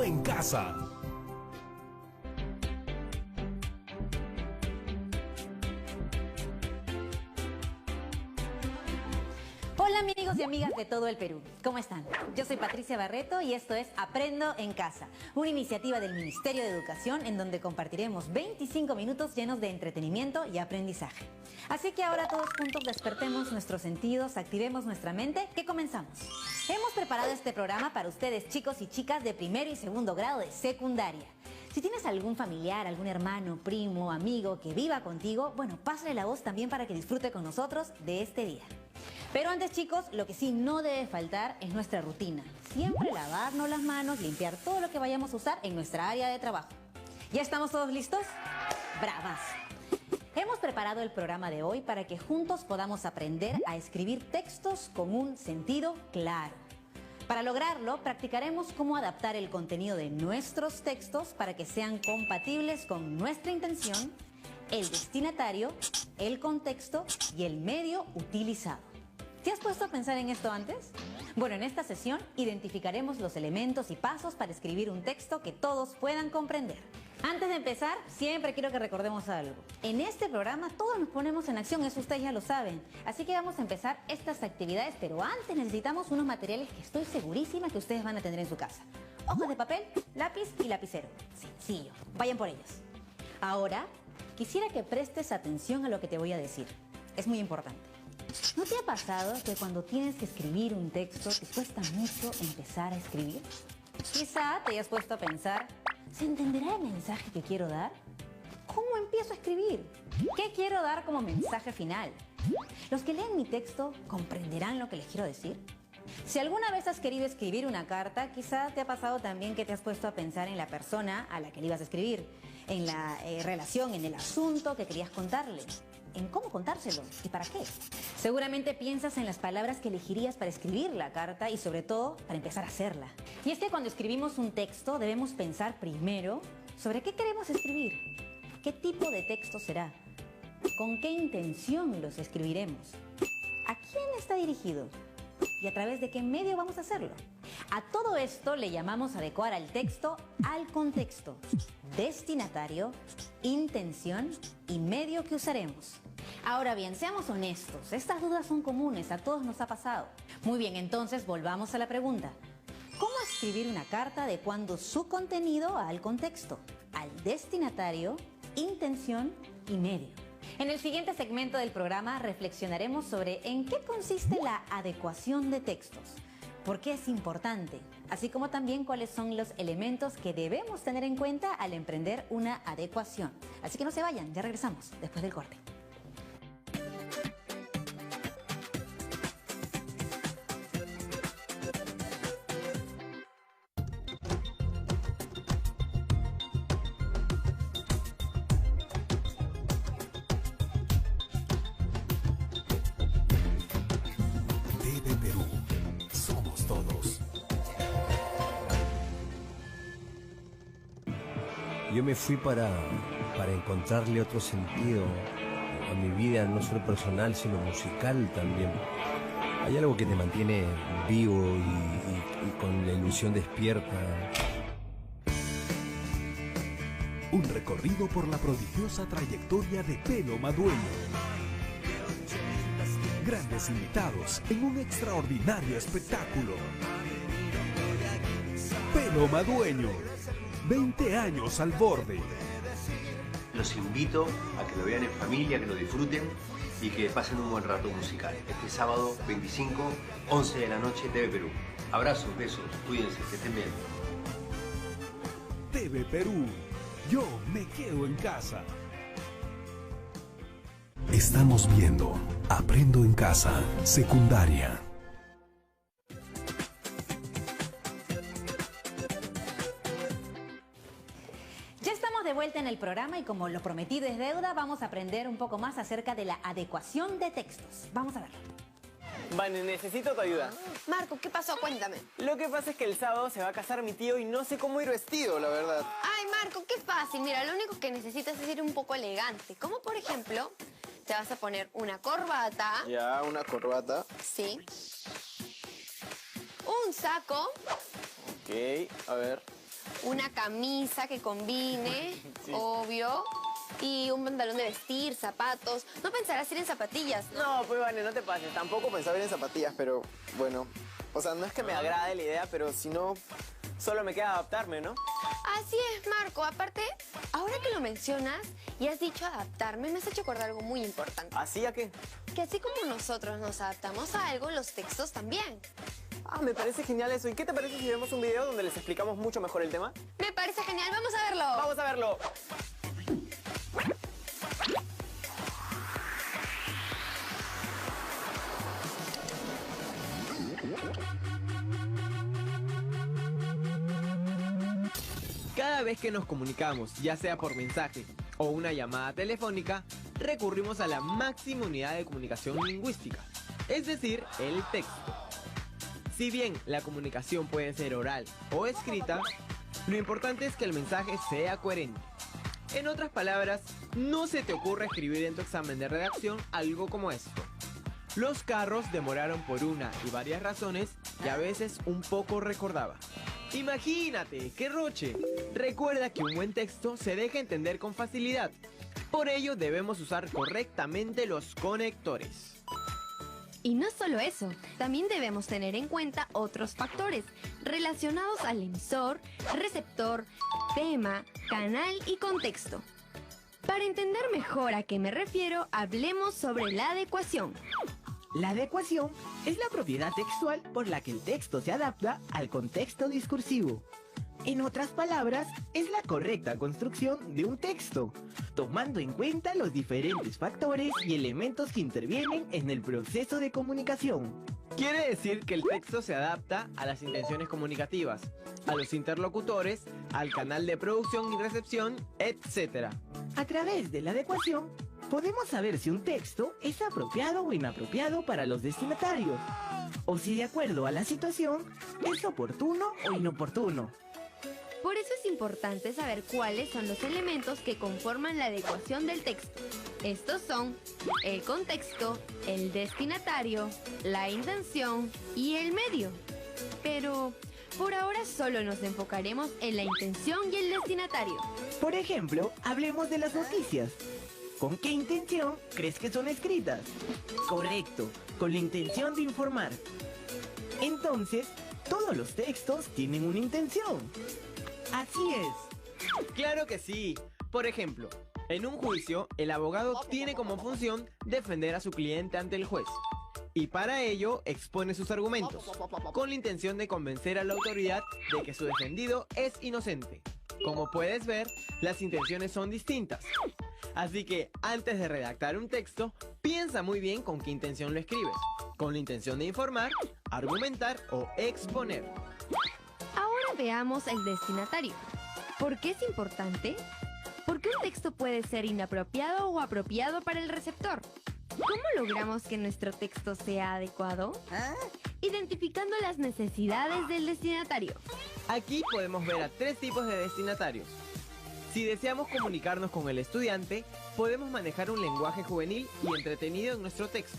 en casa. Hola amigos y amigas de todo el Perú, ¿cómo están? Yo soy Patricia Barreto y esto es Aprendo en Casa, una iniciativa del Ministerio de Educación en donde compartiremos 25 minutos llenos de entretenimiento y aprendizaje. Así que ahora todos juntos despertemos nuestros sentidos, activemos nuestra mente, que comenzamos. Hemos preparado este programa para ustedes chicos y chicas de primero y segundo grado de secundaria. Si tienes algún familiar, algún hermano, primo, amigo que viva contigo, bueno, pásale la voz también para que disfrute con nosotros de este día. Pero antes, chicos, lo que sí no debe faltar es nuestra rutina. Siempre lavarnos las manos, limpiar todo lo que vayamos a usar en nuestra área de trabajo. ¿Ya estamos todos listos? ¡Bravas! Hemos preparado el programa de hoy para que juntos podamos aprender a escribir textos con un sentido claro. Para lograrlo, practicaremos cómo adaptar el contenido de nuestros textos para que sean compatibles con nuestra intención, el destinatario, el contexto y el medio utilizado. ¿Te has puesto a pensar en esto antes? Bueno, en esta sesión identificaremos los elementos y pasos para escribir un texto que todos puedan comprender. Antes de empezar, siempre quiero que recordemos algo. En este programa todos nos ponemos en acción, eso ustedes ya lo saben. Así que vamos a empezar estas actividades, pero antes necesitamos unos materiales que estoy segurísima que ustedes van a tener en su casa. Hojas de papel, lápiz y lapicero. Sencillo, vayan por ellos. Ahora, quisiera que prestes atención a lo que te voy a decir. Es muy importante. ¿No te ha pasado que cuando tienes que escribir un texto te cuesta mucho empezar a escribir? Quizá te hayas puesto a pensar, ¿se entenderá el mensaje que quiero dar? ¿Cómo empiezo a escribir? ¿Qué quiero dar como mensaje final? ¿Los que leen mi texto comprenderán lo que les quiero decir? Si alguna vez has querido escribir una carta, quizá te ha pasado también que te has puesto a pensar en la persona a la que le ibas a escribir, en la relación, en el asunto que querías contarle, en cómo contárselo y para qué. Seguramente piensas en las palabras que elegirías para escribir la carta y sobre todo para empezar a hacerla. Y es que cuando escribimos un texto debemos pensar primero sobre qué queremos escribir, qué tipo de texto será, con qué intención los escribiremos, a quién está dirigido y a través de qué medio vamos a hacerlo. A todo esto le llamamos adecuar al texto al contexto, destinatario, intención y medio que usaremos. Ahora bien, seamos honestos, estas dudas son comunes, a todos nos ha pasado. Muy bien, entonces volvamos a la pregunta. ¿Cómo escribir una carta adecuando su contenido al contexto, al destinatario, intención y medio? En el siguiente segmento del programa reflexionaremos sobre en qué consiste la adecuación de textos, por qué es importante, así como también cuáles son los elementos que debemos tener en cuenta al emprender una adecuación. Así que no se vayan, ya regresamos después del corte. TV Perú. Somos todos. Yo me fui para encontrarle otro sentido a mi vida, no solo personal, sino musical también. Hay algo que te mantiene vivo y con la ilusión despierta. Un recorrido por la prodigiosa trayectoria de Pelo Madueño. Grandes invitados en un extraordinario espectáculo. Pelo Madueño, 20 años al borde. Los invito a que lo vean en familia, que lo disfruten y que pasen un buen rato musical. Este sábado 25, 11 de la noche, TV Perú. Abrazos, besos, cuídense, que estén bien. TV Perú, yo me quedo en casa. Estamos viendo Aprendo en Casa, secundaria. Ya estamos de vuelta en el programa y como lo prometido es deuda, vamos a aprender un poco más acerca de la adecuación de textos. Vamos a verlo. Vane, necesito tu ayuda. Marco, ¿qué pasó? Cuéntame. Lo que pasa es que el sábado se va a casar mi tío y no sé cómo ir vestido, la verdad. Ay, Marco, qué fácil. Mira, lo único que necesitas es ir un poco elegante. Como por ejemplo, te vas a poner una corbata. Ya, una corbata. Sí. Un saco. Ok, a ver. una camisa que combine, obvio, y un pantalón de vestir, zapatos. No pensarás ir en zapatillas, ¿no? No, pues Vane, no te pases. Tampoco pensaba ir en zapatillas, pero bueno. O sea, no es que me agrade la idea, pero si no, solo me queda adaptarme, ¿no? Así es, Marco. Aparte, ahora que lo mencionas y has dicho adaptarme, me has hecho acordar algo muy importante. ¿Así a qué? Que así como nosotros nos adaptamos a algo, los textos también. Ah, me parece genial eso. ¿Y qué te parece si vemos un video donde les explicamos mucho mejor el tema? Me parece genial. ¡Vamos a verlo! ¡Vamos a verlo! Cada vez que nos comunicamos, ya sea por mensaje o una llamada telefónica, recurrimos a la máxima unidad de comunicación lingüística, es decir, el texto. Si bien la comunicación puede ser oral o escrita, lo importante es que el mensaje sea coherente. En otras palabras, no se te ocurre escribir en tu examen de redacción algo como esto: los carros demoraron por una y varias razones que a veces un poco recordaba. Imagínate, qué roche. Recuerda que un buen texto se deja entender con facilidad. Por ello debemos usar correctamente los conectores. Y no solo eso, también debemos tener en cuenta otros factores relacionados al emisor, receptor, tema, canal y contexto. Para entender mejor a qué me refiero, hablemos sobre la adecuación. La adecuación es la propiedad textual por la que el texto se adapta al contexto discursivo. En otras palabras, es la correcta construcción de un texto, tomando en cuenta los diferentes factores y elementos que intervienen en el proceso de comunicación. Quiere decir que el texto se adapta a las intenciones comunicativas, a los interlocutores, al canal de producción y recepción, etc. A través de la adecuación, podemos saber si un texto es apropiado o inapropiado para los destinatarios, o si de acuerdo a la situación es oportuno o inoportuno. Por eso es importante saber cuáles son los elementos que conforman la adecuación del texto. Estos son el contexto, el destinatario, la intención y el medio. Pero por ahora solo nos enfocaremos en la intención y el destinatario. Por ejemplo, hablemos de las noticias. ¿Con qué intención crees que son escritas? Correcto, con la intención de informar. Entonces, todos los textos tienen una intención. Así es. ¡Claro que sí! Por ejemplo, en un juicio, el abogado tiene como función defender a su cliente ante el juez. Y para ello expone sus argumentos, con la intención de convencer a la autoridad de que su defendido es inocente. Como puedes ver, las intenciones son distintas. Así que antes de redactar un texto, piensa muy bien con qué intención lo escribes. Con la intención de informar, argumentar o exponer. Ahora veamos el destinatario. ¿Por qué es importante? Porque un texto puede ser inapropiado o apropiado para el receptor. ¿Cómo logramos que nuestro texto sea adecuado? Identificando las necesidades del destinatario. Aquí podemos ver a 3 tipos de destinatarios. Si deseamos comunicarnos con el estudiante, podemos manejar un lenguaje juvenil y entretenido en nuestro texto,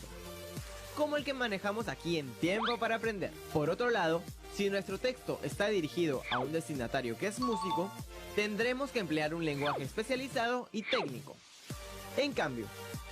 como el que manejamos aquí en Tiempo para Aprender. Por otro lado, si nuestro texto está dirigido a un destinatario que es músico, tendremos que emplear un lenguaje especializado y técnico. En cambio,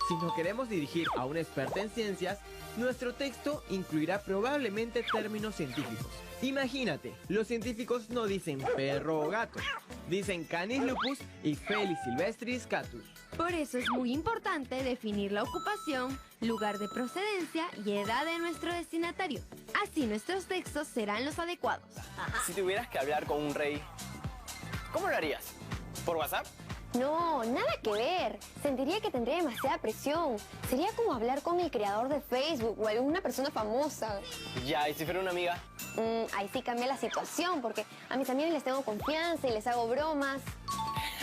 si nos queremos dirigir a un experto en ciencias, nuestro texto incluirá probablemente términos científicos. Imagínate, los científicos no dicen perro o gato, dicen Canis lupus y Felis silvestris catus. Por eso es muy importante definir la ocupación, lugar de procedencia y edad de nuestro destinatario. Así nuestros textos serán los adecuados. Si tuvieras que hablar con un rey, ¿cómo lo harías? ¿Por WhatsApp? No, nada que ver. Sentiría que tendría demasiada presión. Sería como hablar con el creador de Facebook o alguna persona famosa. Ya, ¿y si fuera una amiga? Ahí sí cambia la situación, porque a mis amigos les tengo confianza y les hago bromas.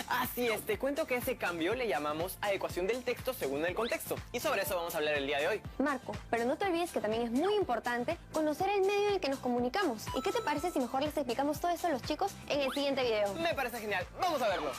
Así es, te cuento que ese cambio le llamamos adecuación del texto según el contexto. Y sobre eso vamos a hablar el día de hoy. Marco, pero no te olvides que también es muy importante conocer el medio en el que nos comunicamos. ¿Y qué te parece si mejor les explicamos todo eso a los chicos en el siguiente video? Me parece genial, vamos a verlo.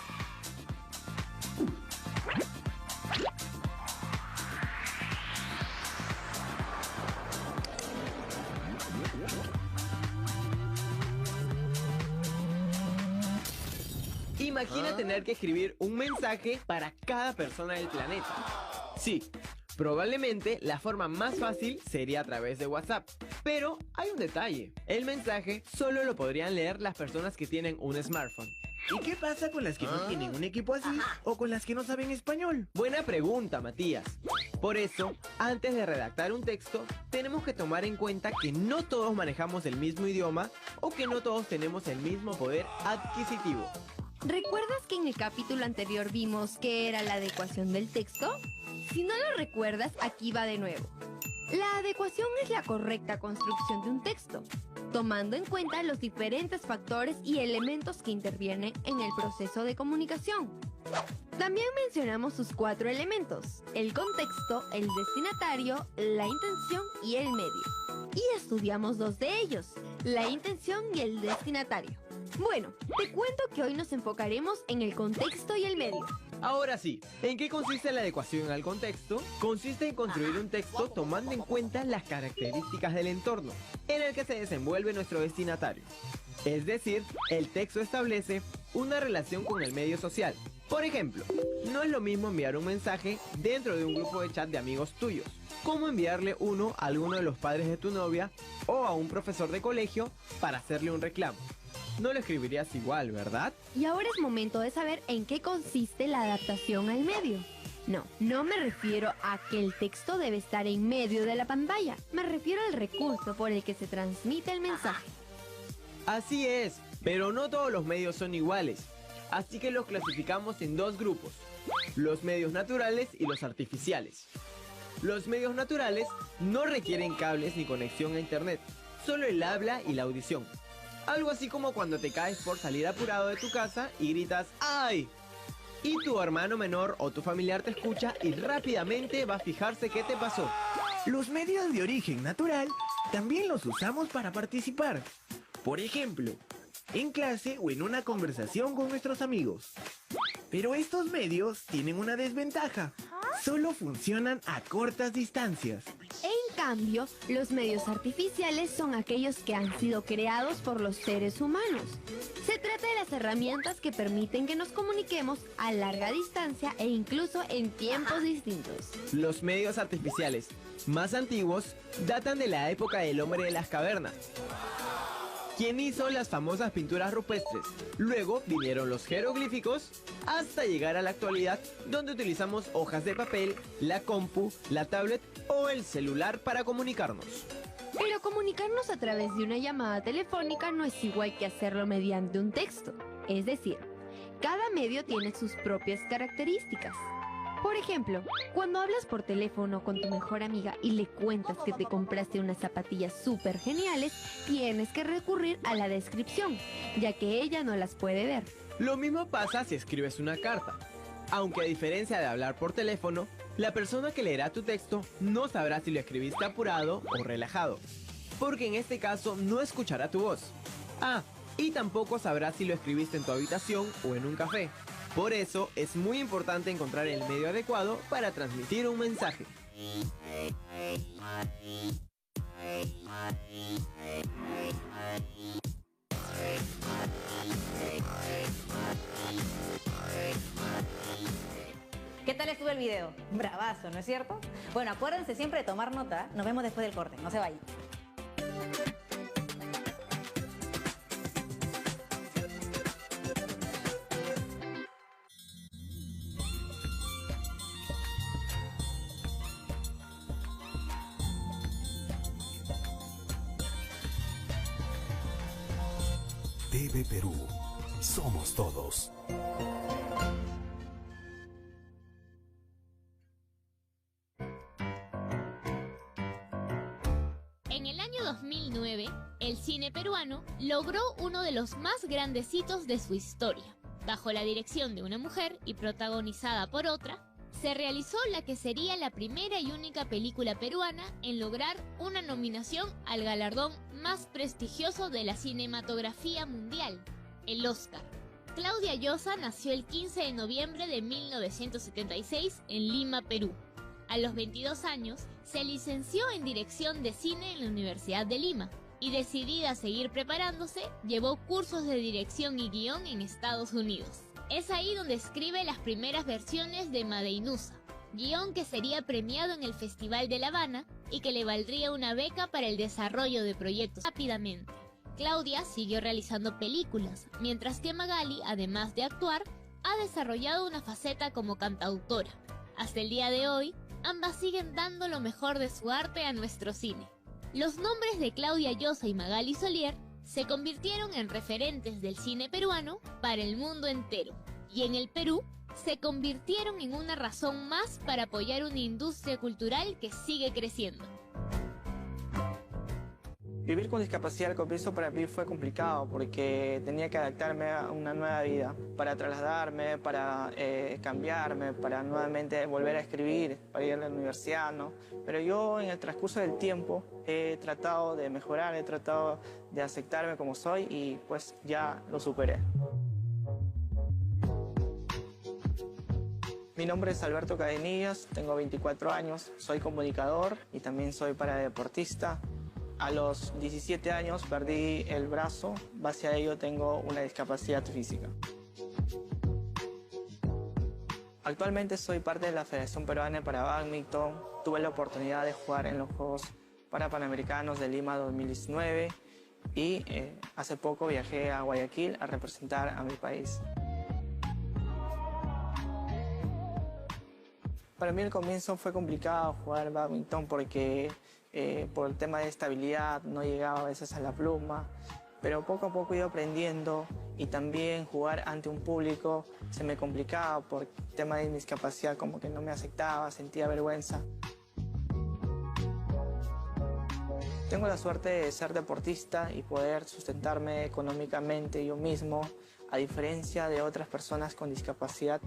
Imagina tener que escribir un mensaje para cada persona del planeta. Sí, probablemente la forma más fácil sería a través de WhatsApp. Pero hay un detalle. El mensaje solo lo podrían leer las personas que tienen un smartphone. ¿Y qué pasa con las que no tienen un equipo así o con las que no saben español? Buena pregunta, Matías. Por eso, antes de redactar un texto, tenemos que tomar en cuenta que no todos manejamos el mismo idioma o que no todos tenemos el mismo poder adquisitivo. ¿Recuerdas que en el capítulo anterior vimos qué era la adecuación del texto? Si no lo recuerdas, aquí va de nuevo. La adecuación es la correcta construcción de un texto, tomando en cuenta los diferentes factores y elementos que intervienen en el proceso de comunicación. También mencionamos sus 4 elementos: el contexto, el destinatario, la intención y el medio. Y estudiamos 2 de ellos, la intención y el destinatario. Bueno, te cuento que hoy nos enfocaremos en el contexto y el medio. Ahora sí, ¿en qué consiste la adecuación al contexto? Consiste en construir un texto tomando en cuenta las características del entorno en el que se desenvuelve nuestro destinatario. Es decir, el texto establece una relación con el medio social. Por ejemplo, no es lo mismo enviar un mensaje dentro de un grupo de chat de amigos tuyos, como enviarle uno a alguno de los padres de tu novia o a un profesor de colegio para hacerle un reclamo. No lo escribirías igual, ¿verdad? Y ahora es momento de saber en qué consiste la adaptación al medio. No me refiero a que el texto debe estar en medio de la pantalla. Me refiero al recurso por el que se transmite el mensaje. Así es, pero no todos los medios son iguales. Así que los clasificamos en 2 grupos: los medios naturales y los artificiales. Los medios naturales no requieren cables ni conexión a internet, solo el habla y la audición. Algo así como cuando te caes por salir apurado de tu casa y gritas ¡ay! Y tu hermano menor o tu familiar te escucha y rápidamente va a fijarse qué te pasó. Los medios de origen natural también los usamos para participar. Por ejemplo, en clase o en una conversación con nuestros amigos. Pero estos medios tienen una desventaja. Solo funcionan a cortas distancias. En cambio, los medios artificiales son aquellos que han sido creados por los seres humanos. Se trata de las herramientas que permiten que nos comuniquemos a larga distancia e incluso en tiempos distintos. Los medios artificiales más antiguos datan de la época del hombre de las cavernas, quien hizo las famosas pinturas rupestres. Luego vinieron los jeroglíficos hasta llegar a la actualidad, donde utilizamos hojas de papel, la compu, la tablet o el celular para comunicarnos. Pero comunicarnos a través de una llamada telefónica no es igual que hacerlo mediante un texto. Es decir, cada medio tiene sus propias características. Por ejemplo, cuando hablas por teléfono con tu mejor amiga y le cuentas que te compraste unas zapatillas súper geniales, tienes que recurrir a la descripción, ya que ella no las puede ver. Lo mismo pasa si escribes una carta. Aunque a diferencia de hablar por teléfono, la persona que leerá tu texto no sabrá si lo escribiste apurado o relajado, porque en este caso no escuchará tu voz. Y tampoco sabrá si lo escribiste en tu habitación o en un café. Por eso es muy importante encontrar el medio adecuado para transmitir un mensaje. ¿Qué tal estuvo el video? Bravazo, ¿no es cierto? Bueno, acuérdense siempre de tomar nota. Nos vemos después del corte, no se vayan. TV Perú. Somos todos. En el año 2009, el cine peruano logró uno de los más grandes hitos de su historia. Bajo la dirección de una mujer y protagonizada por otra, se realizó la que sería la primera y única película peruana en lograr una nominación al galardón más prestigioso de la cinematografía mundial, el Oscar. Claudia Llosa nació el 15 de noviembre de 1976 en Lima, Perú. A los 22 años, se licenció en dirección de cine en la Universidad de Lima y, decidida a seguir preparándose, llevó cursos de dirección y guión en Estados Unidos. Es ahí donde escribe las primeras versiones de Madeinusa, guión que sería premiado en el Festival de La Habana y que le valdría una beca para el desarrollo de proyectos rápidamente. Claudia siguió realizando películas, mientras que Magali, además de actuar, ha desarrollado una faceta como cantautora. Hasta el día de hoy, ambas siguen dando lo mejor de su arte a nuestro cine. Los nombres de Claudia Llosa y Magali Solier se convirtieron en referentes del cine peruano para el mundo entero, y en el Perú se convirtieron en una razón más para apoyar una industria cultural que sigue creciendo. Vivir con discapacidad al comienzo para mí fue complicado porque tenía que adaptarme a una nueva vida, para trasladarme, para cambiarme, para nuevamente volver a escribir, para ir a la universidad, ¿no? Pero yo en el transcurso del tiempo he tratado de mejorar, he tratado de aceptarme como soy y pues ya lo superé. Mi nombre es Alberto Cadenillas, tengo 24 años, soy comunicador y también soy paradeportista. A los 17 años perdí el brazo, base a ello tengo una discapacidad física. Actualmente soy parte de la Federación Peruana para Bádminton. Tuve la oportunidad de jugar en los Juegos Panamericanos de Lima 2019 y hace poco viajé a Guayaquil a representar a mi país. Para mí el comienzo fue complicado jugar bádminton porque por el tema de estabilidad no llegaba a veces a la pluma, pero poco a poco he ido aprendiendo y también jugar ante un público se me complicaba por el tema de mi discapacidad, como que no me aceptaba, sentía vergüenza. Tengo la suerte de ser deportista y poder sustentarme económicamente yo mismo, a diferencia de otras personas con discapacidad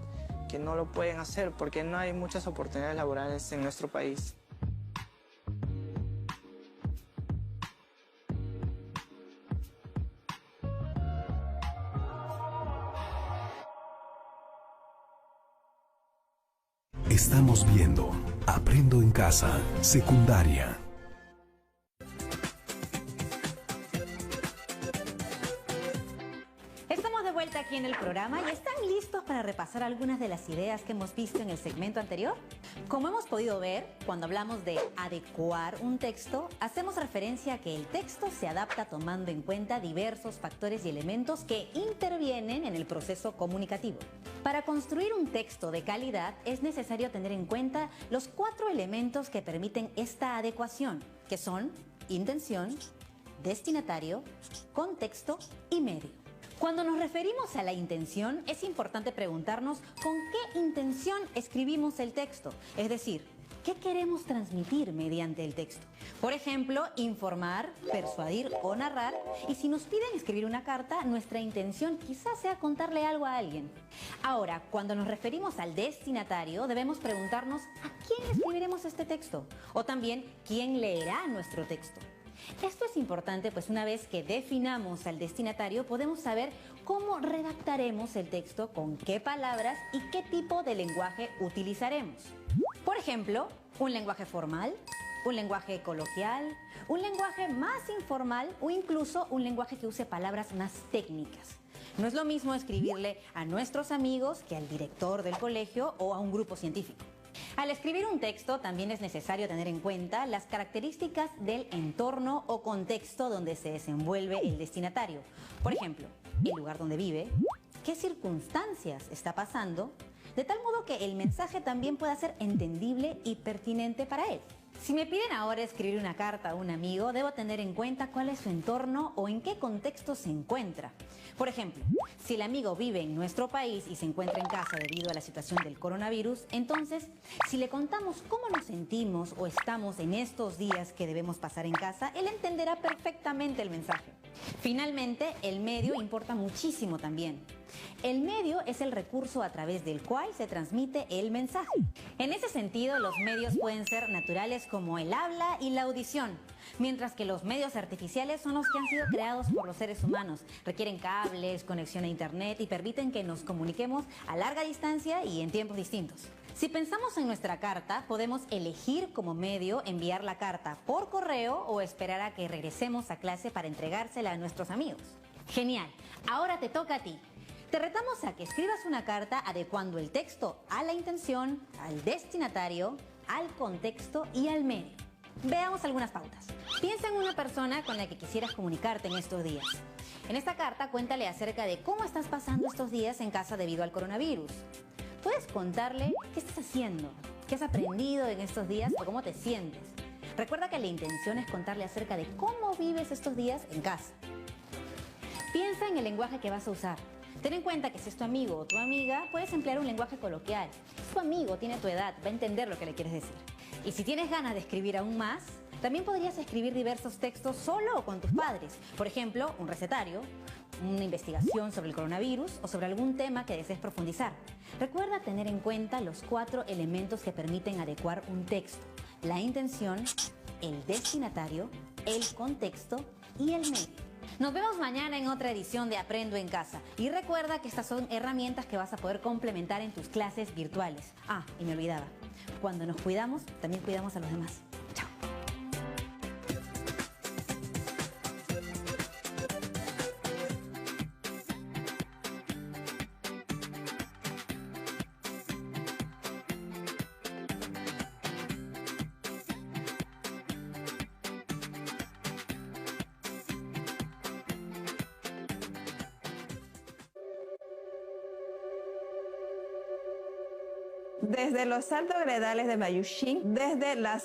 que no lo pueden hacer porque no hay muchas oportunidades laborales en nuestro país. Estamos viendo Aprendo en Casa, secundaria. Estamos de vuelta aquí en el programa y ¿están listos para repasar algunas de las ideas que hemos visto en el segmento anterior? Como hemos podido ver, cuando hablamos de adecuar un texto, hacemos referencia a que el texto se adapta tomando en cuenta diversos factores y elementos que intervienen en el proceso comunicativo. Para construir un texto de calidad es necesario tener en cuenta los 4 elementos que permiten esta adecuación, que son intención, destinatario, contexto y medio. Cuando nos referimos a la intención, es importante preguntarnos con qué intención escribimos el texto, es decir, ¿qué queremos transmitir mediante el texto? Por ejemplo, informar, persuadir o narrar, y si nos piden escribir una carta, nuestra intención quizás sea contarle algo a alguien. Ahora, cuando nos referimos al destinatario, debemos preguntarnos ¿a quién escribiremos este texto? O también, ¿quién leerá nuestro texto? Esto es importante, pues una vez que definamos al destinatario, podemos saber cómo redactaremos el texto, con qué palabras y qué tipo de lenguaje utilizaremos. Por ejemplo, un lenguaje formal, un lenguaje coloquial, un lenguaje más informal o incluso un lenguaje que use palabras más técnicas. No es lo mismo escribirle a nuestros amigos que al director del colegio o a un grupo científico. Al escribir un texto también es necesario tener en cuenta las características del entorno o contexto donde se desenvuelve el destinatario. Por ejemplo, el lugar donde vive, qué circunstancias está pasando, de tal modo que el mensaje también pueda ser entendible y pertinente para él. Si me piden ahora escribir una carta a un amigo, debo tener en cuenta cuál es su entorno o en qué contexto se encuentra. Por ejemplo, si el amigo vive en nuestro país y se encuentra en casa debido a la situación del coronavirus, entonces, si le contamos cómo nos sentimos o estamos en estos días que debemos pasar en casa, él entenderá perfectamente el mensaje. Finalmente, el medio importa muchísimo también. El medio es el recurso a través del cual se transmite el mensaje. En ese sentido, los medios pueden ser naturales como el habla y la audición, mientras que los medios artificiales son los que han sido creados por los seres humanos. Requieren cables, conexión a internet y permiten que nos comuniquemos a larga distancia y en tiempos distintos. Si pensamos en nuestra carta, podemos elegir como medio enviar la carta por correo o esperar a que regresemos a clase para entregársela a nuestros amigos. Genial, ahora te toca a ti. Te retamos a que escribas una carta adecuando el texto a la intención, al destinatario, al contexto y al medio. Veamos algunas pautas. Piensa en una persona con la que quisieras comunicarte en estos días. En esta carta, cuéntale acerca de cómo estás pasando estos días en casa debido al coronavirus. Puedes contarle qué estás haciendo, qué has aprendido en estos días o cómo te sientes. Recuerda que la intención es contarle acerca de cómo vives estos días en casa. Piensa en el lenguaje que vas a usar. Ten en cuenta que si es tu amigo o tu amiga, puedes emplear un lenguaje coloquial. Si tu amigo tiene tu edad, va a entender lo que le quieres decir. Y si tienes ganas de escribir aún más, también podrías escribir diversos textos solo o con tus padres. Por ejemplo, un recetario, una investigación sobre el coronavirus o sobre algún tema que desees profundizar. Recuerda tener en cuenta los 4 elementos que permiten adecuar un texto: la intención, el destinatario, el contexto y el medio. Nos vemos mañana en otra edición de Aprendo en Casa. Y recuerda que estas son herramientas que vas a poder complementar en tus clases virtuales. Ah, y me olvidaba. Cuando nos cuidamos, también cuidamos a los demás. Chao. Desde los altos gredales de Mayushín, desde las